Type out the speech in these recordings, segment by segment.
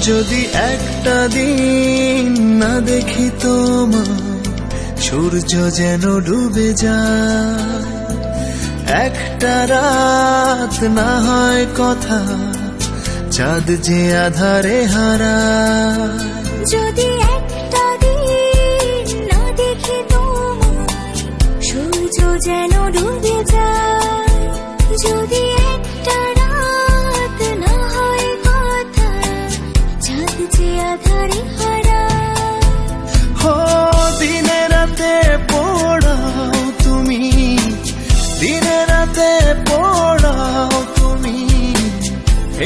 যদি একটা দিন না দেখি তোমায়, সূর্য যেন ডুবে যায়। একটা রাত না হয় কথা, চাঁদ যে আধারে হারায়। যদি একটা দিন না দেখি তোমায়, সূর্য যেন ডুবে যায়। যদি একটা রাত না হয় কথা, চাঁদ যে আধারে হারায়। হো দিনে রাতে পড়াও তুমি, দিনে রাতে পড়াও তুমি,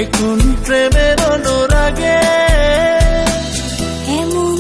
এখন প্রেমের অনুরাগে। এমন